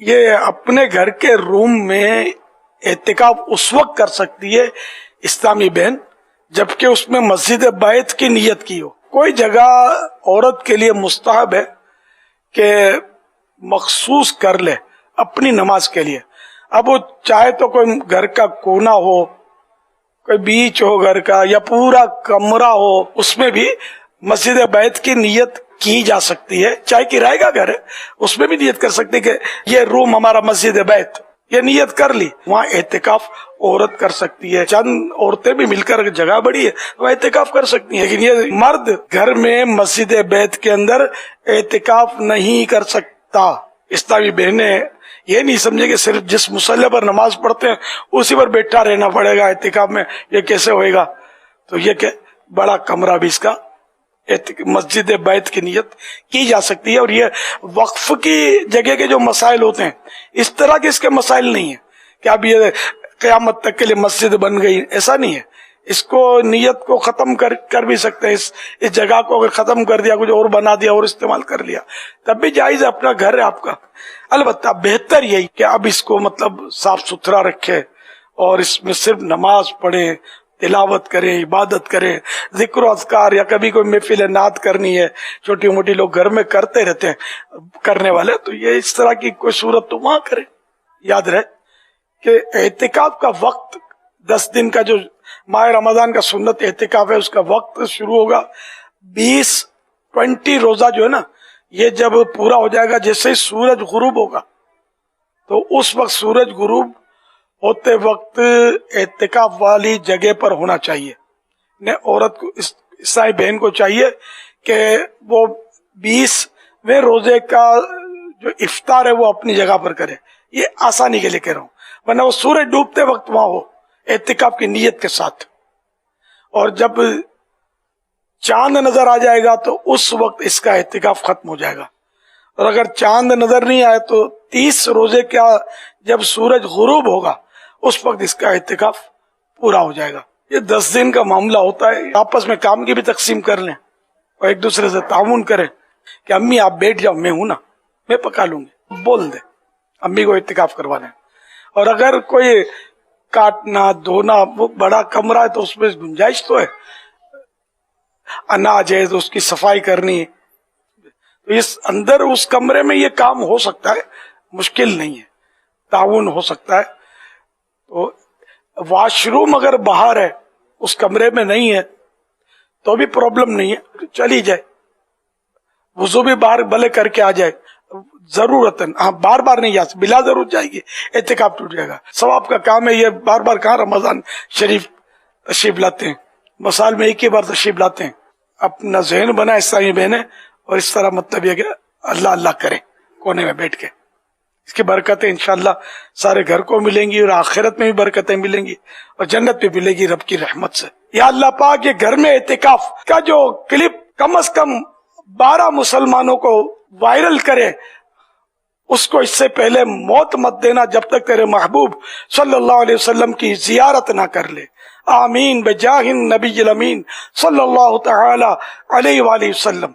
یہ اپنے گھر کے روم میں اعتکاف اس وقت کر سکتی ہے اسلامی بہن جبکہ اس میں مسجد بیت کی نیت کی ہو. کوئی جگہ عورت کے لیے مستحب ہے کہ مخصوص کر لے اپنی نماز کے لیے. اب وہ چاہے تو کوئی گھر کا کونا ہو, کوئی بیچ ہو گھر کا, یا پورا کمرہ ہو, اس میں بھی مسجد بیت کی نیت کی جا سکتی ہے. چاہے کرائے کا گھر ہے اس میں بھی نیت کر سکتی ہے کہ یہ روم ہمارا مسجد بیت, یہ نیت کر لی. وہاں اعتکاف عورت کر سکتی ہے. چند عورتیں بھی مل کر, جگہ بڑی ہے, وہ اعتکاف کر سکتی ہیں. لیکن یہ مرد گھر میں مسجد بیت کے اندر اعتکاف نہیں کر سکتا. اسلامی بہنیں یہ نہیں سمجھے کہ صرف جس مصلی پر نماز پڑھتے ہیں اسی پر بیٹھا رہنا پڑے گا اعتکاف میں. یہ کیسے ہوئے گا؟ تو یہ کہ بڑا کمرہ بھی اس کا مسجد بیت کی نیت کی جا سکتی ہے. اور یہ وقف کی جگہ کے جو مسائل ہوتے ہیں اس طرح کے اس کے مسائل نہیں ہیں کہ اب یہ قیامت تک کے لیے مسجد بن گئی, ایسا نہیں ہے. اس کو نیت کو ختم کر بھی سکتے ہیں. اس جگہ کو اگر ختم کر دیا, کچھ اور بنا دیا اور استعمال کر لیا تب بھی جائز ہے, اپنا گھر ہے آپ کا. البتہ بہتر یہی کہ اب اس کو مطلب صاف ستھرا رکھے اور اس میں صرف نماز پڑھیں, تلاوت کریں, عبادت کریں, ذکر و اذکار, یا کبھی کوئی محفل نعت کرنی ہے, چھوٹی موٹی لوگ گھر میں کرتے رہتے ہیں کرنے والے, تو یہ اس طرح کی کوئی صورت تو وہاں کریں. یاد رہے کہ اعتکاف کا وقت 10 دن کا جو ماہ رمضان کا سنت اعتکاف ہے اس کا وقت شروع ہوگا 20 روزہ جو ہے نا, یہ جب پورا ہو جائے گا, جیسے ہی سورج غروب ہوگا تو اس وقت سورج غروب ہوتے وقت اعتکاف والی جگہ پر ہونا چاہیے. عورت کو, عیسائی بہن کو چاہیے کہ وہ 20ویں روزے کا جو افطار ہے وہ اپنی جگہ پر کرے. یہ آسانی کے لیے کہہ رہا ہوں, ورنہ وہ سورج ڈوبتے وقت وہاں ہو اعتکاف کی نیت کے ساتھ. اور جب چاند نظر آ جائے گا تو اس وقت اس کا اعتکاف ختم ہو جائے گا. اور اگر چاند نظر نہیں آئے تو 30 روزے کا جب سورج غروب ہوگا اس وقت اس کا اعتکاف پورا ہو جائے گا. یہ 10 دن کا معاملہ ہوتا ہے. آپس میں کام کی بھی تقسیم کر لیں اور ایک دوسرے سے تعاون کریں کہ امی آپ بیٹھ جاؤ, میں ہوں نا, میں پکا لوں گی, بول دیں امی کو اعتکاف کروانا ہے. اور اگر کوئی کاٹنا دھونا, وہ بڑا کمرہ ہے تو اس میں گنجائش تو ہے, اناج ہے تو اس کی صفائی کرنی, تو اس اندر اس کمرے میں یہ کام ہو سکتا ہے, مشکل نہیں ہے, تعاون ہو سکتا ہے. تو واش روم اگر باہر ہے اس کمرے میں نہیں ہے تو بھی پرابلم نہیں ہے, چلی جائے. وضو بھی باہر بھلے کر کے آ جائے ضرورتاً, ہاں بار بار نہیں جا سکتے, بلا ضرور جائے گی, اعتکاف ٹوٹ جائے گا. ثواب کا کام ہے یہ, بار بار کہاں رمضان شریف تشریف لاتے ہیں, مسال میں ایک ہی بار تشریف لاتے ہیں. اپنا ذہن بنا اسلامی بہنیں, اور اس طرح مطلب یہ کہ اللہ اللہ کریں کونے میں بیٹھ کے. اس کی برکتیں انشاءاللہ سارے گھر کو ملیں گی, اور آخرت میں بھی برکتیں ملیں گی, اور جنت بھی ملے گی رب کی رحمت سے. یا اللہ پاک یہ گھر میں اعتکاف کا جو کلپ کم از کم 12 مسلمانوں کو وائرل کرے, اس کو اس سے پہلے موت مت دینا جب تک تیرے محبوب صلی اللہ علیہ وسلم کی زیارت نہ کر لے. آمین بجاہ النبی الامین صلی اللہ تعالی علیہ وآلہ وسلم.